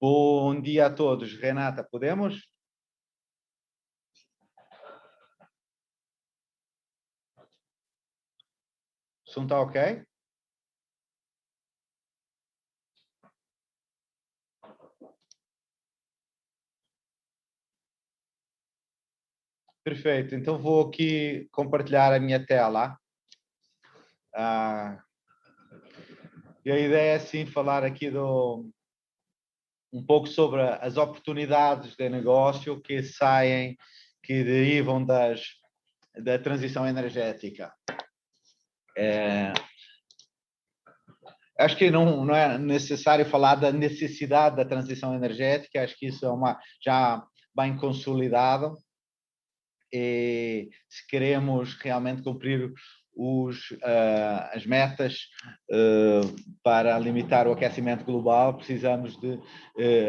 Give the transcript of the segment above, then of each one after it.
Bom dia a todos. Renata, podemos? O som está ok? Perfeito. Então vou aqui compartilhar a minha tela. E a ideia é sim falar aqui um pouco sobre as oportunidades de negócio que saem, que derivam da transição energética. Acho que não é necessário falar da necessidade da transição energética, acho que isso é já bem consolidado. E se queremos realmente cumprir as metas para limitar o aquecimento global, precisamos de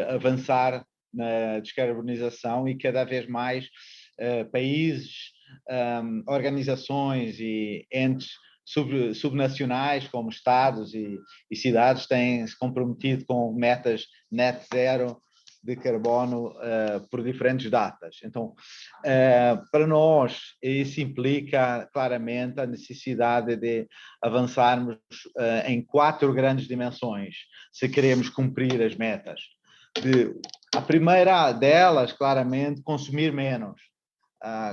avançar na descarbonização e cada vez mais países, organizações e entes subnacionais, como estados e cidades, têm se comprometido com metas net zero de carbono por diferentes datas. Então, para nós, isso implica claramente a necessidade de avançarmos em 4 grandes dimensões, se queremos cumprir as metas. A primeira delas, claramente, consumir menos.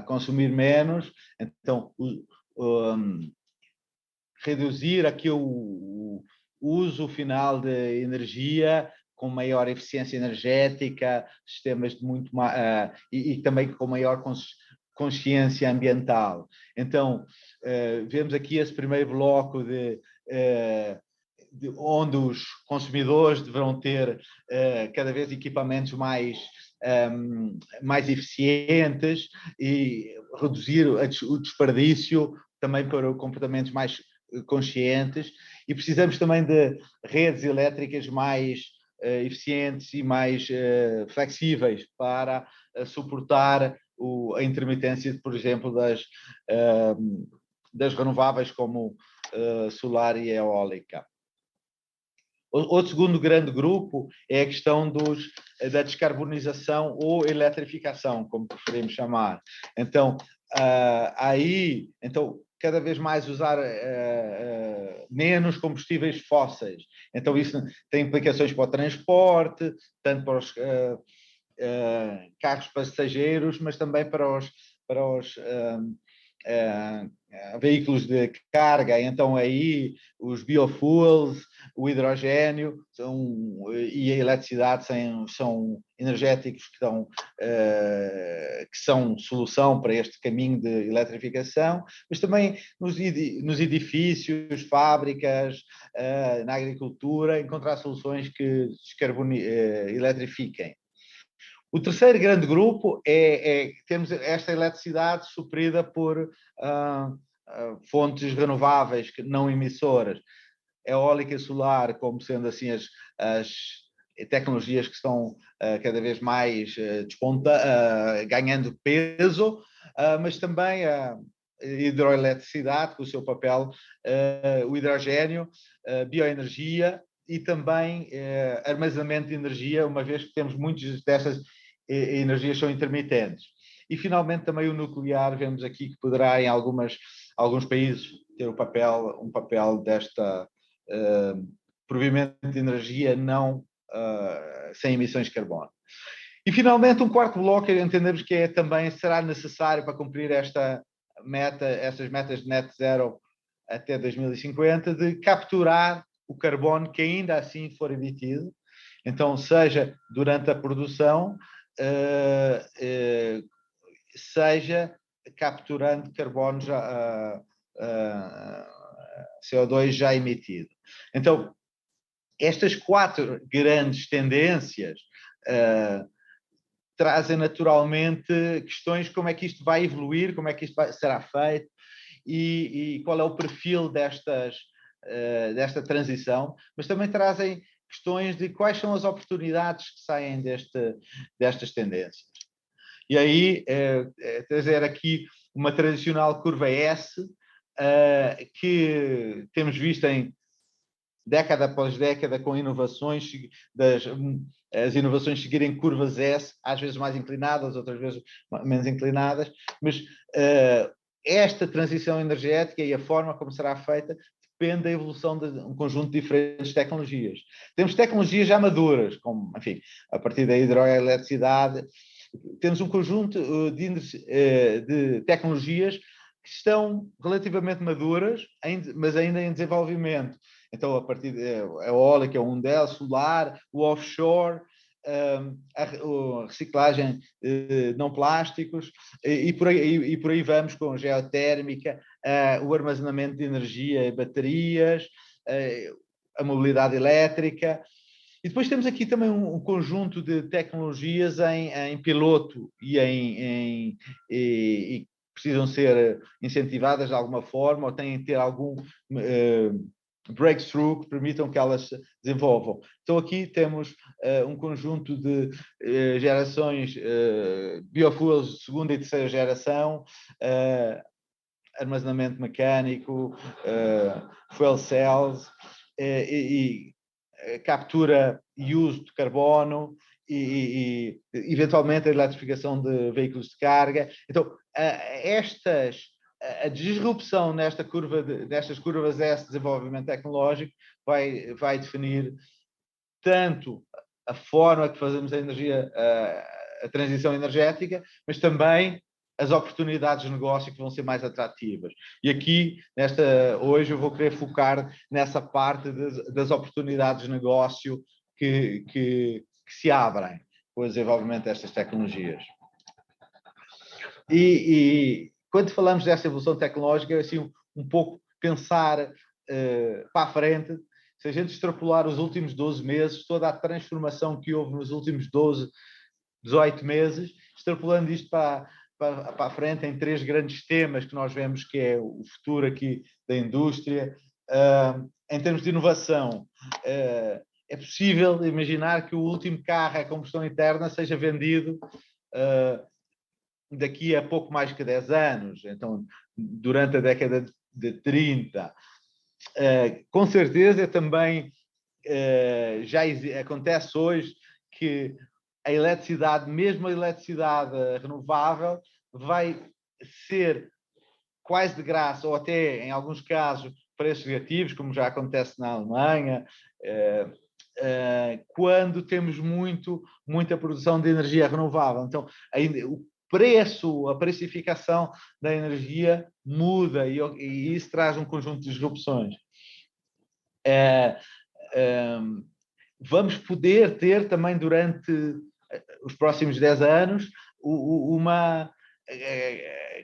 Consumir menos, então, reduzir aqui o uso final de energia com maior eficiência energética, sistemas de muito e também com maior consciência ambiental. Então, vemos aqui esse primeiro bloco de onde os consumidores deverão ter cada vez equipamentos mais eficientes e reduzir o desperdício também para comportamentos mais conscientes, e precisamos também de redes elétricas mais eficientes e mais flexíveis para suportar a intermitência, por exemplo, das renováveis como solar e eólica. Outro segundo grande grupo é a questão da descarbonização ou eletrificação, como preferimos chamar. Então, cada vez mais usar menos combustíveis fósseis. Então, isso tem implicações para o transporte, tanto para os carros passageiros, mas também para os veículos de carga. Então aí os biofuels, o hidrogênio e a eletricidade são energéticos que são solução para este caminho de eletrificação, mas também nos edifícios, fábricas, na agricultura, encontrar soluções que eletrifiquem. O terceiro grande grupo é temos esta eletricidade suprida por fontes renováveis não emissoras, eólica e solar, como sendo assim as tecnologias que estão cada vez mais ganhando peso, mas também a hidroeletricidade, com o seu papel, o hidrogênio, bioenergia e também armazenamento de energia, uma vez que temos muitas dessas energias são intermitentes. E, finalmente, também o nuclear, vemos aqui que poderá, em alguns países, ter um papel desta provimento de energia sem emissões de carbono. E, finalmente, um quarto bloco, entendemos que também será necessário para cumprir estas metas de net zero até 2050, de capturar o carbono que ainda assim for emitido, então, seja durante a produção, seja capturando carbono CO2 já emitido. Então, estas 4 grandes tendências trazem naturalmente questões como é que isto vai evoluir, como é que isto será feito e qual é o perfil desta transição, mas também trazem questões de quais são as oportunidades que saem destas tendências. E aí, trazer aqui uma tradicional curva S, que temos visto em década após década, com inovações as inovações seguirem curvas S, às vezes mais inclinadas, outras vezes menos inclinadas, mas esta transição energética e a forma como será feita depende da evolução de um conjunto de diferentes tecnologias. Temos tecnologias já maduras, como, enfim, a partir da hidroeletricidade, temos um conjunto de tecnologias que estão relativamente maduras, mas ainda em desenvolvimento. Então, a partir a eólica é um deles, solar, o offshore, a reciclagem não plásticos, e por aí vamos com geotérmica, o armazenamento de energia e baterias, a mobilidade elétrica. E depois temos aqui também um conjunto de tecnologias em piloto e precisam ser incentivadas de alguma forma ou têm que ter algum breakthrough que permitam que elas se desenvolvam. Então aqui temos um conjunto de gerações biofuels de segunda e terceira geração, armazenamento mecânico, fuel cells e captura e uso de carbono e eventualmente a eletrificação de veículos de carga. Então, a disrupção nestas curvas S de desenvolvimento tecnológico vai definir tanto a forma que fazemos a transição energética, mas também as oportunidades de negócio que vão ser mais atrativas. E aqui, hoje, eu vou querer focar nessa parte das oportunidades de negócio que se abrem com o desenvolvimento destas tecnologias. E quando falamos dessa evolução tecnológica, é assim um pouco pensar para a frente. Se a gente extrapolar os últimos 12 meses, toda a transformação que houve nos últimos 12, 18 meses, extrapolando isto para a frente em 3 grandes temas que nós vemos que é o futuro aqui da indústria. Em termos de inovação, é possível imaginar que o último carro a combustão interna seja vendido daqui a pouco mais que 10 anos, então durante a década de 30. Com certeza também já acontece hoje que a eletricidade, mesmo a eletricidade renovável, vai ser quase de graça, ou até, em alguns casos, preços negativos, como já acontece na Alemanha, quando temos muita produção de energia renovável. Então, o preço, a precificação da energia muda e isso traz um conjunto de disrupções. Vamos poder ter também durante os próximos 10 anos uma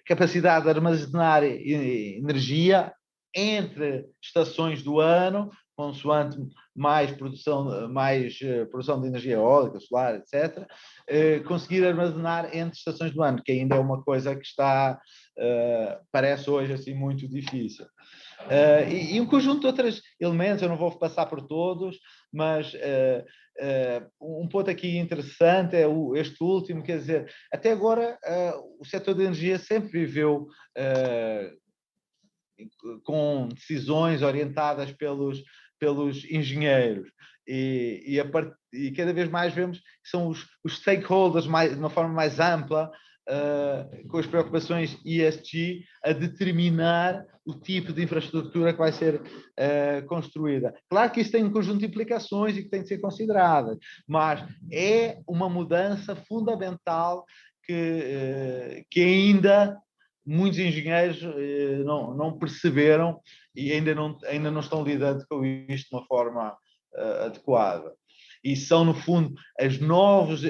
capacidade de armazenar energia entre estações do ano, consoante mais produção de energia eólica, solar, etc., conseguir armazenar entre estações do ano, que ainda é uma coisa que parece hoje assim muito difícil. E um conjunto de outros elementos, eu não vou passar por todos, mas um ponto aqui interessante é este último, quer dizer, até agora o setor de energia sempre viveu com decisões orientadas pelos engenheiros e cada vez mais vemos que são os stakeholders de uma forma mais ampla, com as preocupações ESG, a determinar o tipo de infraestrutura que vai ser construída. Claro que isso tem um conjunto de implicações e que tem de ser consideradas, mas é uma mudança fundamental que ainda muitos engenheiros não perceberam e ainda não estão lidando com isto de uma forma adequada. E são, no fundo, as novas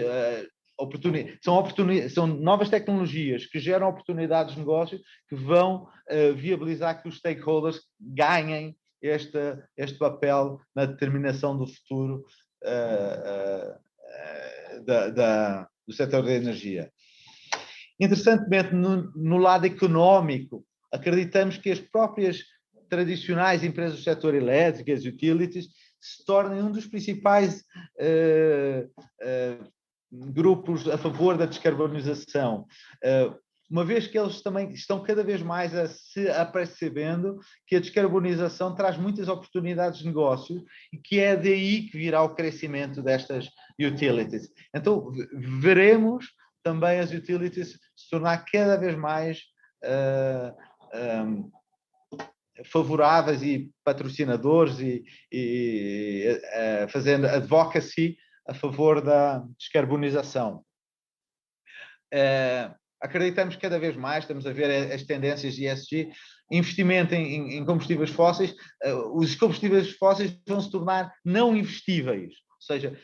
são novas tecnologias que geram oportunidades de negócio que vão viabilizar que os stakeholders ganhem este papel na determinação do futuro do setor da energia. Interessantemente, no lado económico, acreditamos que as próprias tradicionais empresas do setor elétrico, as utilities, se tornem um dos principais grupos a favor da descarbonização. uma vez que eles também estão cada vez mais a se apercebendo que a descarbonização traz muitas oportunidades de negócio e que é daí que virá o crescimento destas utilities. Então, veremos também as utilities se tornar cada vez mais favoráveis e patrocinadores e fazendo advocacy a favor da descarbonização. Acreditamos cada vez mais, estamos a ver as tendências de ESG, investimento em combustíveis fósseis, os combustíveis fósseis vão se tornar não investíveis, ou seja,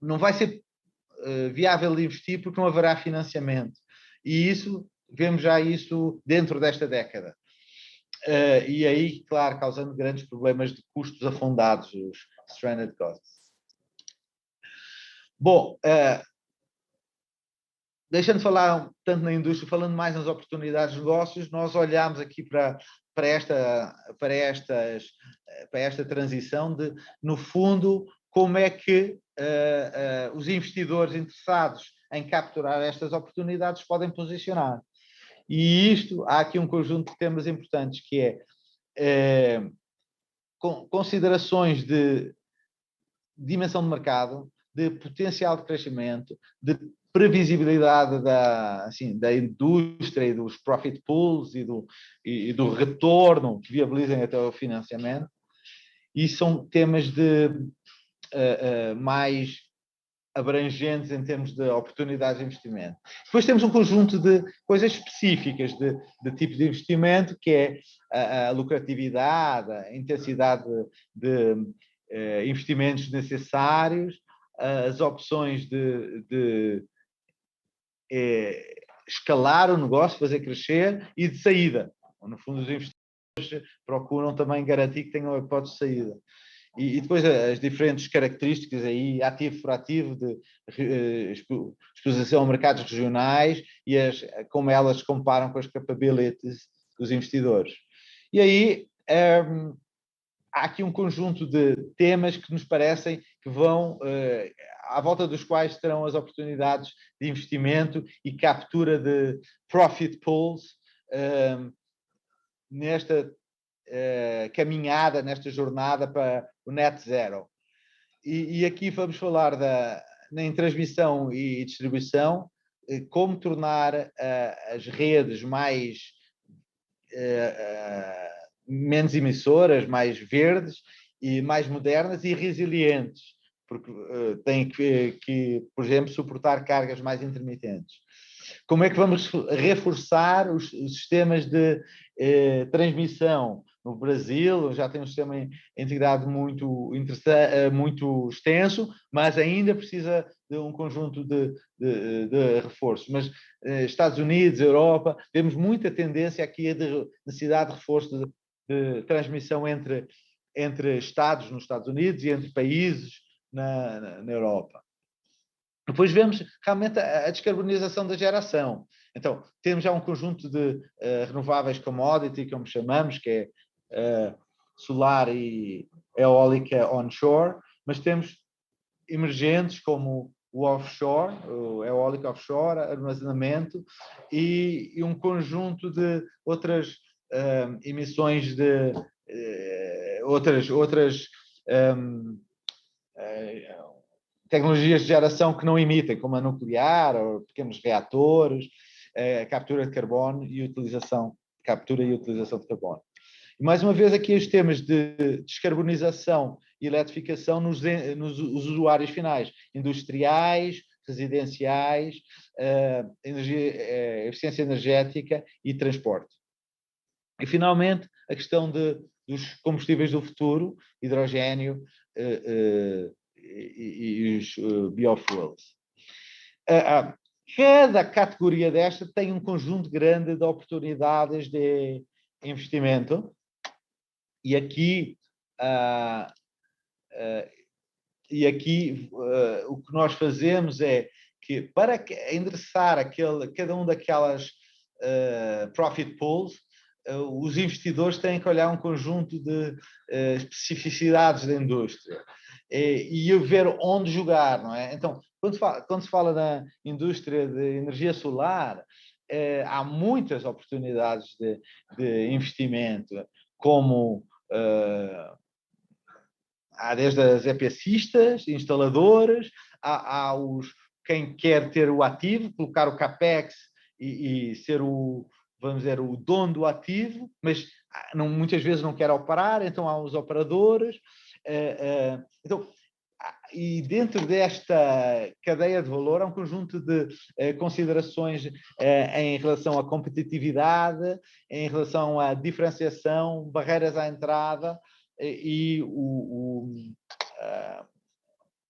não vai ser viável investir porque não haverá financiamento. E isso, vemos já isso dentro desta década. E aí, claro, causando grandes problemas de custos afundados, os stranded costs. Bom, deixando de falar tanto na indústria, falando mais nas oportunidades de negócios, nós olhamos aqui para esta transição de, no fundo, como é que os investidores interessados em capturar estas oportunidades podem posicionar. E isto, há aqui um conjunto de temas importantes, que é considerações de dimensão de mercado, de potencial de crescimento, de previsibilidade da indústria e dos profit pools e do retorno que viabilizem até o financiamento. E são temas mais abrangentes em termos de oportunidades de investimento. Depois temos um conjunto de coisas específicas de tipo de investimento, que é a lucratividade, a intensidade de investimentos necessários, as opções de escalar o negócio, fazer crescer, e de saída. No fundo, os investidores procuram também garantir que tenham a hipótese de saída. E depois as diferentes características aí, ativo por ativo, de exposição a mercados regionais e como elas se comparam com as capabilities dos investidores. E aí há aqui um conjunto de temas que nos parecem que vão, à volta dos quais terão as oportunidades de investimento e captura de profit pools nesta caminhada, nesta jornada para o net zero. E aqui vamos falar em transmissão e distribuição, como tornar as redes menos emissoras, mais verdes e mais modernas e resilientes, porque têm que, por exemplo, suportar cargas mais intermitentes. Como é que vamos reforçar os sistemas de transmissão? No Brasil já tem um sistema integrado muito extenso, mas ainda precisa de um conjunto de reforços. Mas Estados Unidos, Europa, temos muita tendência aqui a de necessidade de reforço de transmissão entre Estados nos Estados Unidos e entre países na Europa. Depois vemos realmente a descarbonização da geração. Então, temos já um conjunto de renováveis commodity, como chamamos, que é solar e eólica onshore, mas temos emergentes como o offshore, o eólica offshore, armazenamento e um conjunto de outras emissões de outras tecnologias de geração que não emitem, como a nuclear ou pequenos reatores, captura de carbono e captura e utilização de carbono. E mais uma vez aqui os temas de descarbonização e eletrificação nos usuários finais, industriais, residenciais, eficiência energética e transporte. E finalmente a questão dos combustíveis do futuro, hidrogênio, e os biofuels. Cada categoria desta tem um conjunto grande de oportunidades de investimento e aqui o que nós fazemos é que para endereçar cada um daquelas profit pools, os investidores têm que olhar um conjunto de especificidades da indústria e ver onde jogar, não é? Então, quando se fala da indústria de energia solar, há muitas oportunidades de investimento, como há desde as EPCistas, instaladoras, há quem quer ter o ativo, colocar o CAPEX e ser vamos dizer, o dono do ativo, mas muitas vezes não quer operar, então há os operadores. Então, e dentro desta cadeia de valor há um conjunto de considerações em relação à competitividade, em relação à diferenciação, barreiras à entrada e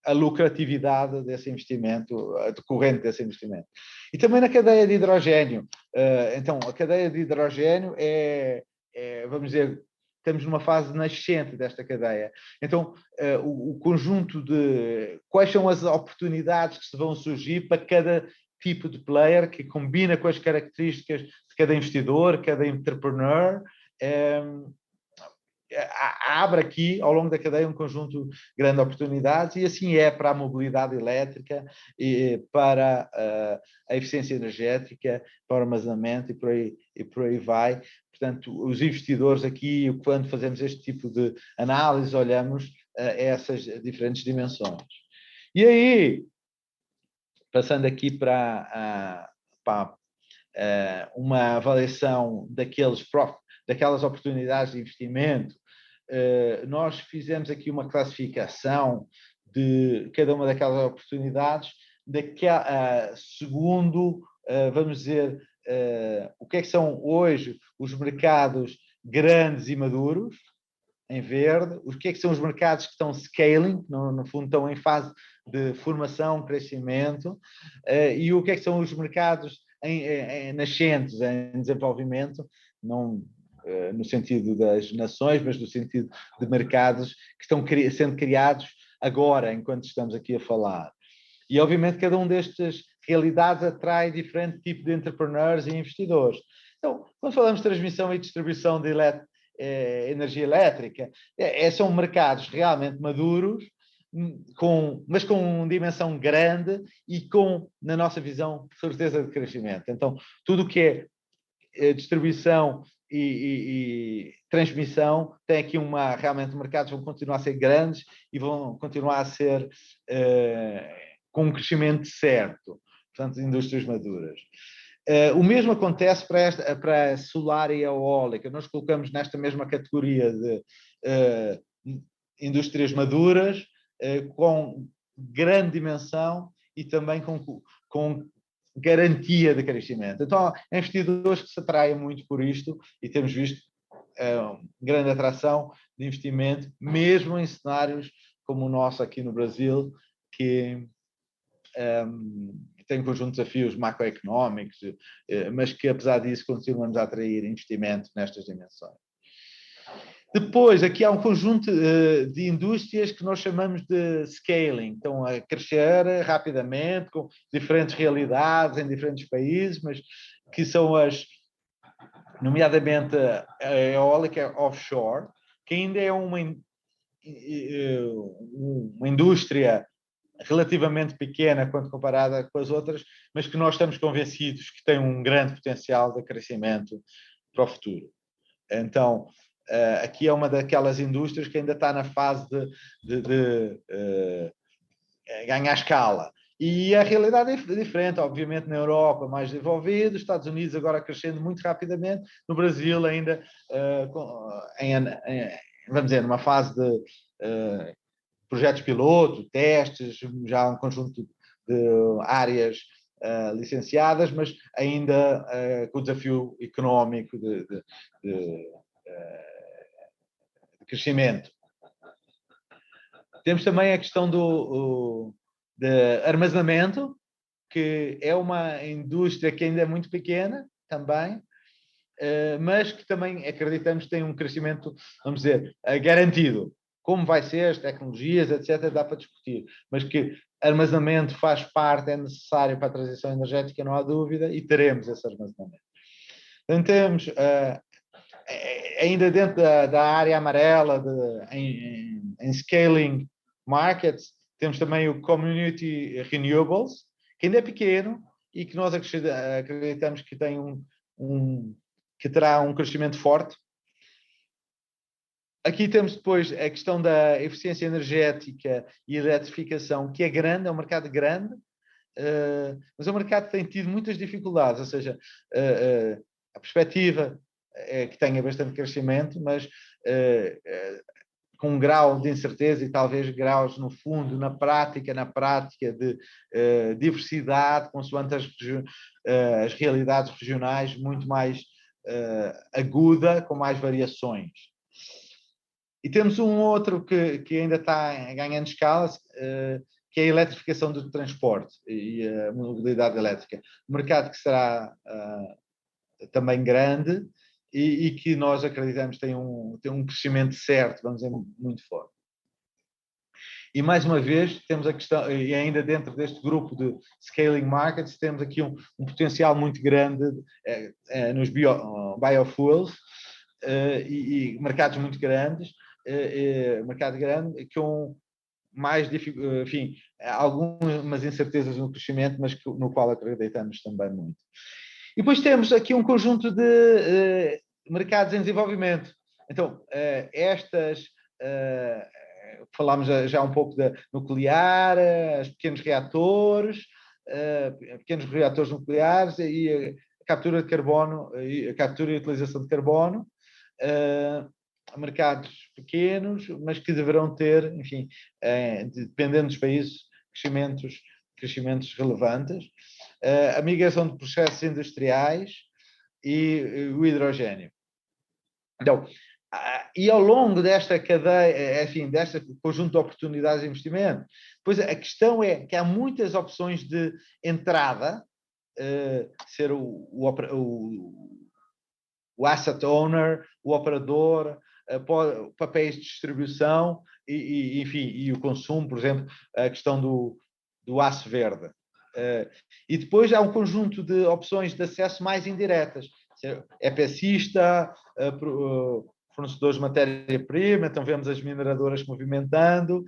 a lucratividade desse investimento, a decorrente desse investimento. E também na cadeia de hidrogênio. Então, a cadeia de hidrogênio vamos dizer, estamos numa fase nascente desta cadeia. Então, o conjunto de quais são as oportunidades que se vão surgir para cada tipo de player, que combina com as características de cada investidor, cada entrepreneur, abre aqui, ao longo da cadeia, um conjunto de grandes oportunidades, e assim é para a mobilidade elétrica, e para a eficiência energética, para o armazenamento e por aí vai. Portanto, os investidores aqui, quando fazemos este tipo de análise, olhamos essas diferentes dimensões. E aí, passando aqui para uma avaliação daquelas oportunidades de investimento, nós fizemos aqui uma classificação de cada uma daquelas oportunidades, segundo, vamos dizer, o que é que são hoje os mercados grandes e maduros, em verde, o que é que são os mercados que estão scaling, no fundo estão em fase de formação, crescimento, e o que é que são os mercados nascentes, em desenvolvimento, não no sentido das nações, mas no sentido de mercados que estão sendo criados agora, enquanto estamos aqui a falar. E, obviamente, cada um destas realidades atrai diferente tipo de entrepreneurs e investidores. Então, quando falamos de transmissão e distribuição de energia elétrica, são mercados realmente maduros, mas com dimensão grande e com, na nossa visão, certeza de crescimento. Então, tudo o que é distribuição e transmissão tem aqui realmente mercados vão continuar a ser grandes e vão continuar a ser com um crescimento certo, portanto, indústrias maduras. O mesmo acontece para a solar e a eólica. Nós colocamos nesta mesma categoria de indústrias maduras, com grande dimensão e também com garantia de crescimento. Então, há investidores que se atraem muito por isto e temos visto grande atração de investimento, mesmo em cenários como o nosso aqui no Brasil, que tem um conjunto de desafios macroeconómicos, mas que, apesar disso, continuamos a atrair investimento nestas dimensões. Depois, aqui há um conjunto de indústrias que nós chamamos de scaling, estão a crescer rapidamente, com diferentes realidades em diferentes países, mas que são nomeadamente a eólica offshore, que ainda é uma indústria relativamente pequena quando comparada com as outras, mas que nós estamos convencidos que tem um grande potencial de crescimento para o futuro. Então, aqui é uma daquelas indústrias que ainda está na fase de ganhar escala. E a realidade é diferente, obviamente, na Europa mais desenvolvida, nos Estados Unidos agora crescendo muito rapidamente, no Brasil ainda, vamos dizer, numa fase de projetos piloto, testes, já um conjunto de áreas licenciadas, mas ainda com o desafio económico de crescimento. Temos também a questão de armazenamento, que é uma indústria que ainda é muito pequena também, mas que também acreditamos que tem um crescimento, vamos dizer, garantido. Como vai ser, as tecnologias, etc., dá para discutir, mas que armazenamento faz parte, é necessário para a transição energética, não há dúvida, e teremos esse armazenamento. Então, temos, ainda dentro da área amarela, em scaling markets, temos também o Community Renewables, que ainda é pequeno e que nós acreditamos que tem que terá um crescimento forte. Aqui temos depois a questão da eficiência energética e eletrificação, que é grande, é um mercado grande, mas é um mercado que tem tido muitas dificuldades, ou seja, a perspectiva é que tenha bastante crescimento, mas com um grau de incerteza e talvez graus, no fundo, na prática de diversidade, consoante as realidades regionais, muito mais aguda, com mais variações. E temos um outro que ainda está ganhando escala, que é a eletrificação do transporte e a mobilidade elétrica. Um mercado que será também grande e que nós acreditamos tem um crescimento certo, vamos dizer, muito forte. E mais uma vez temos a questão, e ainda dentro deste grupo de scaling markets, temos aqui um potencial muito grande nos biofuels e mercados muito grandes, mercado grande, com mais, enfim, algumas incertezas no crescimento, mas no qual acreditamos também muito. E depois temos aqui um conjunto de mercados em desenvolvimento. Então, falámos já um pouco da nuclear, os pequenos reatores nucleares e a captura de carbono, a captura e utilização de carbono, mercados pequenos, mas que deverão ter, enfim, dependendo dos países, crescimentos relevantes, a migração de processos industriais e o hidrogênio. Então, e ao longo desta cadeia, enfim, deste conjunto de oportunidades de investimento, pois a questão é que há muitas opções de entrada, ser o asset owner, o operador, papéis de distribuição enfim, e o consumo, por exemplo, a questão do aço verde. E depois há um conjunto de opções de acesso mais indiretas. EPCista, fornecedores de matéria-prima, então vemos as mineradoras movimentando,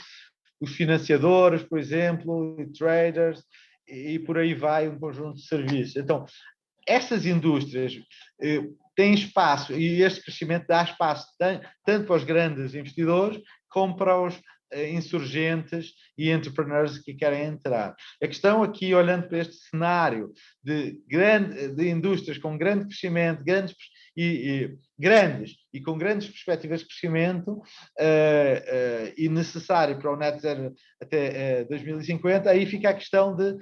os financiadores, por exemplo, e traders, e por aí vai um conjunto de serviços. Então, estas indústrias têm espaço, e este crescimento dá espaço tanto para os grandes investidores como para os insurgentes e entrepreneurs que querem entrar. A questão aqui, olhando para este cenário de indústrias com grande crescimento, grandes e com grandes perspectivas de crescimento e necessário para o net zero até 2050, aí fica a questão de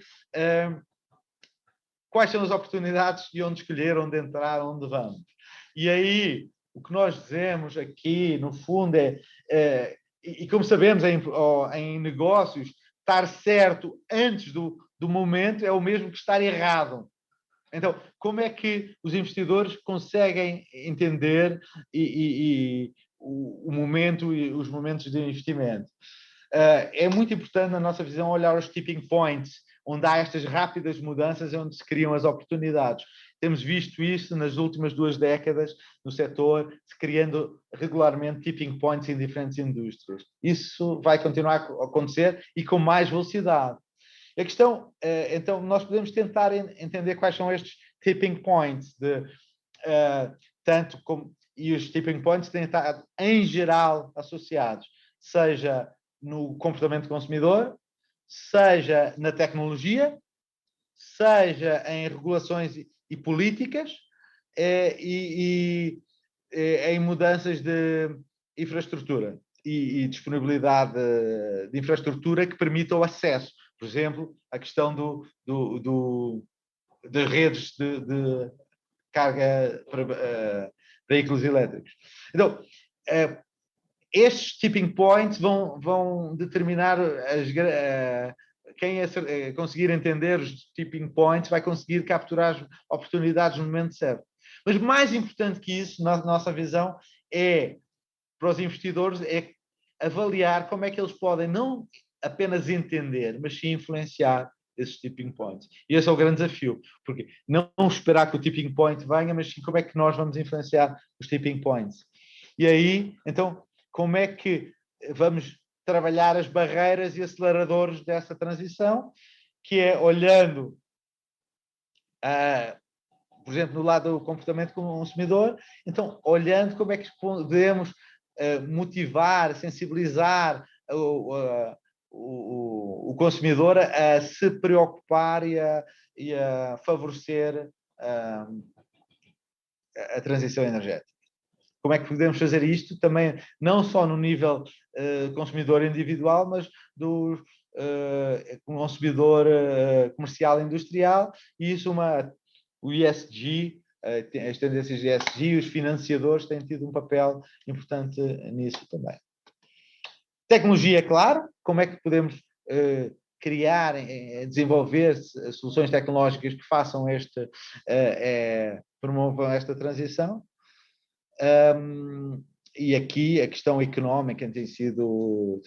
quais são as oportunidades e onde escolher, onde entrar, onde vamos. E aí, o que nós dizemos aqui, no fundo, e como sabemos em negócios, estar certo antes do momento é o mesmo que estar errado. Então, como é que os investidores conseguem entender o momento e os momentos de investimento? É muito importante, na nossa visão, olhar os tipping points, onde há estas rápidas mudanças, onde se criam as oportunidades. Temos visto isso nas últimas 2 décadas no setor, se criando regularmente tipping points em diferentes indústrias. Isso vai continuar a acontecer e com mais velocidade. A questão, então, nós podemos tentar entender quais são estes tipping points, e os tipping points têm estado, em geral, associados, seja no comportamento do consumidor, seja na tecnologia, seja em regulações e políticas, e em mudanças de infraestrutura e disponibilidade de infraestrutura que permita o acesso. Por exemplo, a questão das redes de carga para veículos elétricos. Então, estes tipping points vão determinar quem conseguir entender os tipping points vai conseguir capturar as oportunidades no momento certo. Mas mais importante que isso, na nossa visão, para os investidores, é avaliar como é que eles podem não apenas entender, mas sim influenciar esses tipping points. E esse é o grande desafio, porque não esperar que o tipping point venha, mas sim como é que nós vamos influenciar os tipping points. E aí, então, como é que vamos trabalhar as barreiras e aceleradores dessa transição, que é olhando por exemplo, no lado do comportamento consumidor, então, olhando como é que podemos motivar, sensibilizar o consumidor a se preocupar e a favorecer a transição energética. Como é que podemos fazer isto também, não só no nível consumidor individual, mas do consumidor comercial e industrial, e isso o ESG, as tendências de ESG, os financiadores têm tido um papel importante nisso também. Tecnologia, claro, como é que podemos criar, desenvolver soluções tecnológicas que façam promovam esta transição. E aqui a questão económica tem sido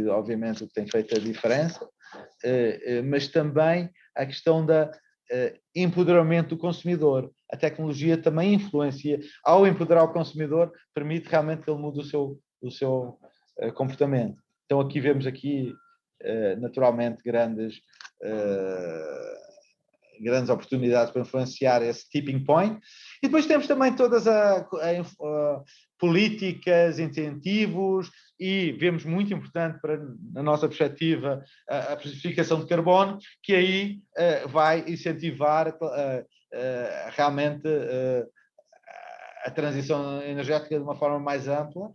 obviamente o que tem feito a diferença, mas também a questão da empoderamento do consumidor. A tecnologia também influencia, ao empoderar o consumidor, permite realmente que ele mude o seu comportamento. Então aqui vemos naturalmente grandes oportunidades para influenciar esse tipping point. E depois temos também todas as políticas, incentivos, e vemos muito importante, na nossa perspectiva, a precificação de carbono, que aí vai incentivar realmente a transição energética de uma forma mais ampla.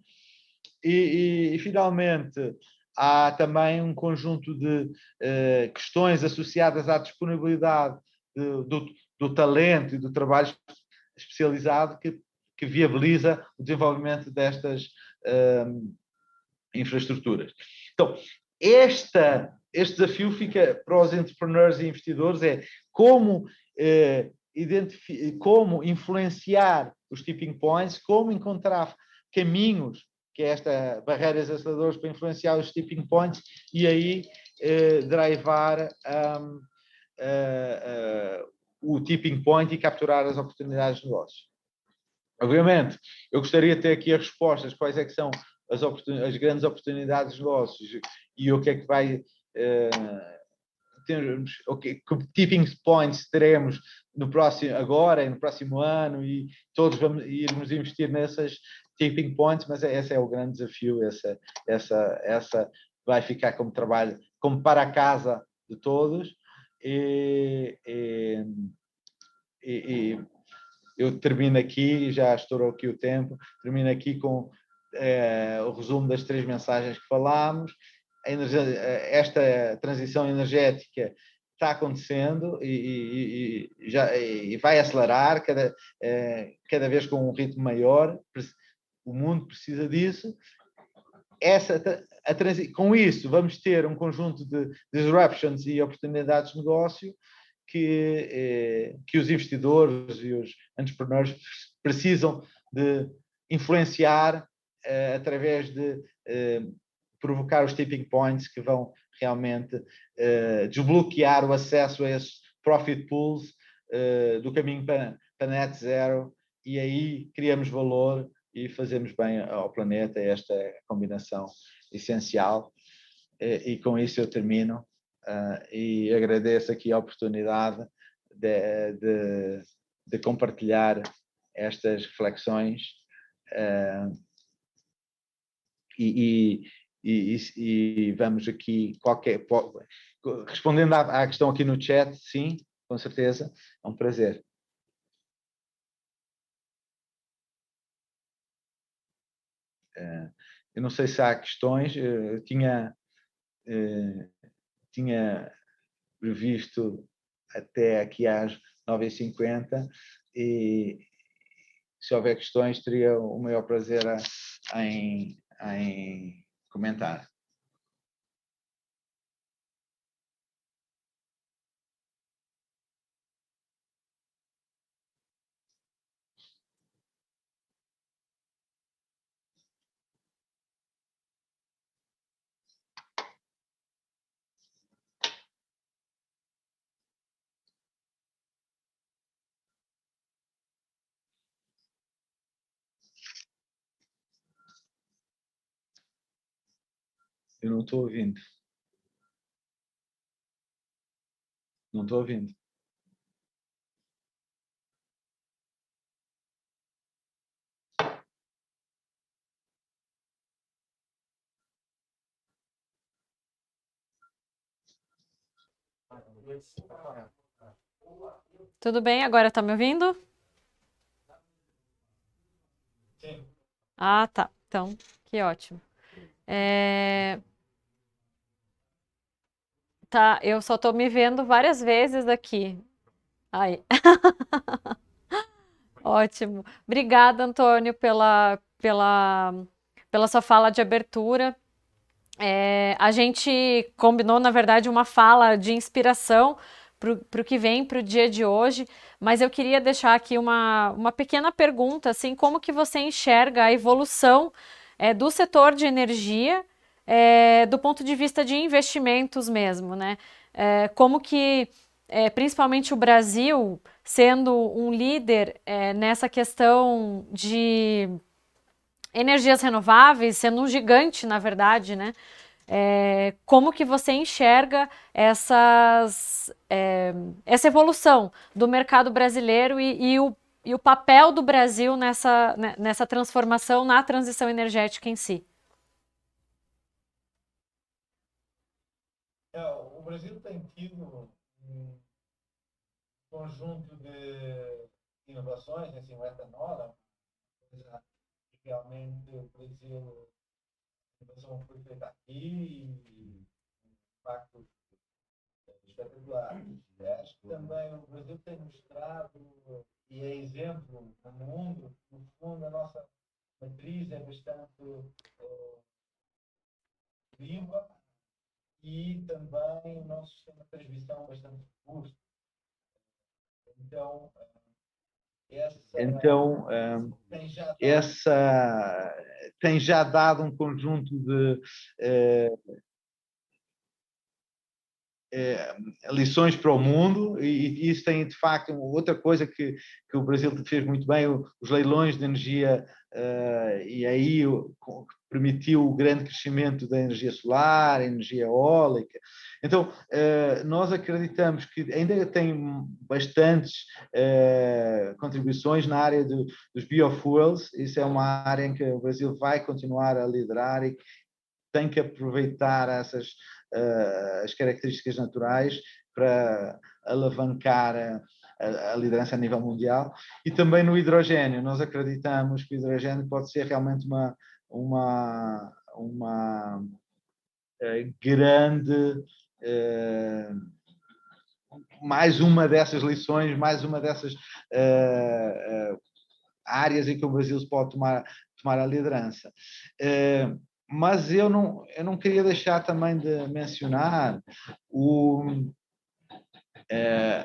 E finalmente, há também um conjunto de questões associadas à disponibilidade do talento e do trabalho especializado que viabiliza o desenvolvimento destas infraestruturas. Então, este desafio fica para os entrepreneurs e investidores, é como influenciar os tipping points, como encontrar caminhos, que é esta barreiras aceleradoras para influenciar os tipping points, e aí drivar o tipping point e capturar as oportunidades de negócio. Obviamente, eu gostaria de ter aqui as respostas, quais é que são as grandes oportunidades de negócios e o que é que vai que tipping points teremos agora e no próximo ano, e todos irmos investir nessas tipping points, mas esse é o grande desafio, essa vai ficar como trabalho, como para a casa de todos, e eu termino aqui, já estourou aqui o tempo, termino aqui com o resumo das 3 mensagens que falámos. Esta transição energética está acontecendo e vai acelerar cada vez com um ritmo maior. O mundo precisa disso. Com isso, vamos ter um conjunto de disruptions e oportunidades de negócio que os investidores e os entrepreneurs precisam de influenciar através de provocar os tipping points que vão realmente desbloquear o acesso a esses profit pools do caminho para net zero, e aí criamos valor e fazemos bem ao planeta. Esta é a combinação essencial, e com isso eu termino. E agradeço aqui a oportunidade de compartilhar estas reflexões, e vamos aqui respondendo à questão aqui no chat. Sim, com certeza, é um prazer. Eu não sei se há questões. Eu tinha previsto até aqui às 9h50, e se houver questões, teria o maior prazer em comentar. Eu não estou ouvindo. Não estou ouvindo. Tudo bem? Agora tá me ouvindo? Sim. Ah, tá. Então, que ótimo. É, tá, eu só tô me vendo várias vezes aqui. Aí, ótimo. Obrigada, Antônio, pela sua fala de abertura. A gente combinou, na verdade, uma fala de inspiração para o que vem para o dia de hoje, mas eu queria deixar aqui uma pequena pergunta, assim, como que você enxerga a evolução do setor de energia do ponto de vista de investimentos mesmo, né? Como que, principalmente o Brasil, sendo um líder nessa questão de energias renováveis, sendo um gigante, na verdade, né? Como que você enxerga essa evolução do mercado brasileiro e o papel do Brasil nessa transformação, na transição energética em si? O Brasil tem tido um conjunto de inovações, assim, o etanol, coisa que realmente o Brasil, a inovação foi feita aqui e impactos espetaculares. E acho que também o Brasil tem mostrado, e é exemplo no mundo, no fundo a nossa matriz é bastante limpa e também o nosso sistema de transmissão é bastante robusto. Então, então essa tem já dado um conjunto de lições para o mundo e isso tem de facto outra coisa que o Brasil fez muito bem, os leilões de energia e aí permitiu o grande crescimento da energia solar, energia eólica. Então, nós acreditamos que ainda tem bastantes contribuições na área dos biofuels, isso é uma área em que o Brasil vai continuar a liderar e tem que aproveitar as características naturais para alavancar a liderança a nível mundial. E também no hidrogênio, nós acreditamos que o hidrogênio pode ser realmente uma grande mais uma dessas lições, mais uma dessas áreas em que o Brasil pode tomar a liderança. Mas eu não queria deixar também de mencionar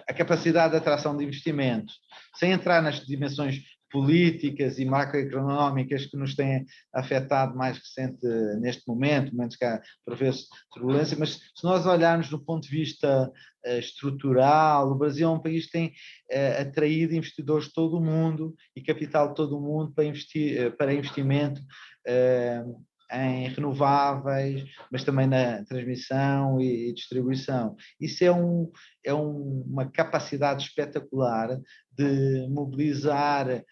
a capacidade de atração de investimentos, sem entrar nas dimensões políticas e macroeconómicas que nos têm afetado mais recente neste momento, momentos que há por vezes turbulência, mas se nós olharmos do ponto de vista estrutural, o Brasil é um país que tem atraído investidores de todo o mundo e capital de todo o mundo para investimento em renováveis, mas também na transmissão e distribuição. Isso é uma capacidade espetacular de mobilizar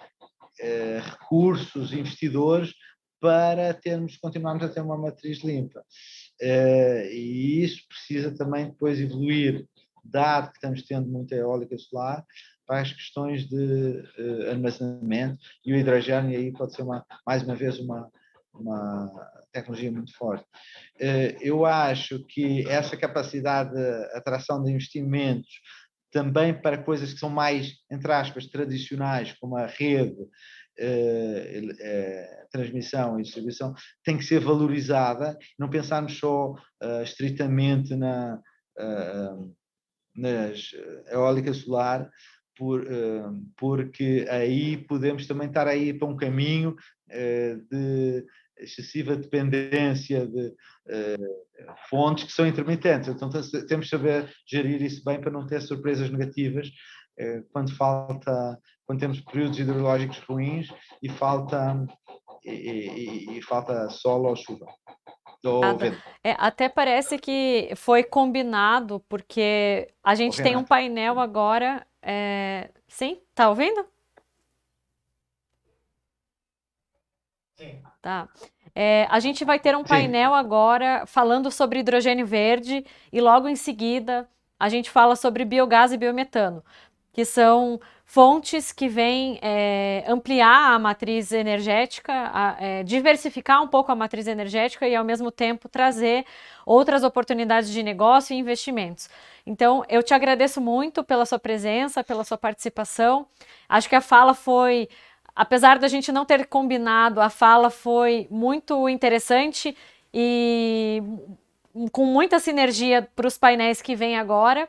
recursos, investidores, para continuarmos a ter uma matriz limpa. E isso precisa também depois evoluir, dado que estamos tendo muita eólica solar, para as questões de armazenamento, e o hidrogênio aí pode ser mais uma vez uma tecnologia muito forte. Eu acho que essa capacidade de atração de investimentos também para coisas que são mais, entre aspas, tradicionais, como a rede, transmissão e distribuição, tem que ser valorizada, não pensarmos só estritamente nas eólica solar, porque aí podemos também estar aí para um caminho de excessiva dependência de fontes que são intermitentes. Então temos de saber gerir isso bem para não ter surpresas negativas quando temos períodos hidrológicos ruins e falta sol ou chuva ou vento. Até parece que foi combinado, porque a gente tem um Renata. painel agora. Sim? Tá ouvindo? Sim. Tá. A gente vai ter um Sim. painel agora falando sobre hidrogênio verde e logo em seguida a gente fala sobre biogás e biometano, que são fontes que vêm ampliar a matriz energética, diversificar um pouco a matriz energética e, ao mesmo tempo, trazer outras oportunidades de negócio e investimentos. Então, eu te agradeço muito pela sua presença, pela sua participação. Acho que a fala foi, apesar da gente não ter combinado, a fala foi muito interessante e com muita sinergia para os painéis que vêm agora.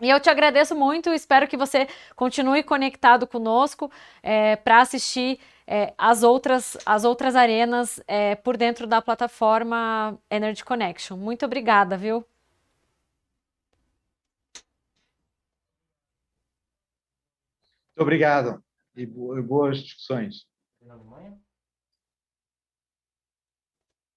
E eu te agradeço muito, espero que você continue conectado conosco para assistir as outras arenas por dentro da plataforma Energy Connection. Muito obrigada, viu? Muito obrigado e boas discussões.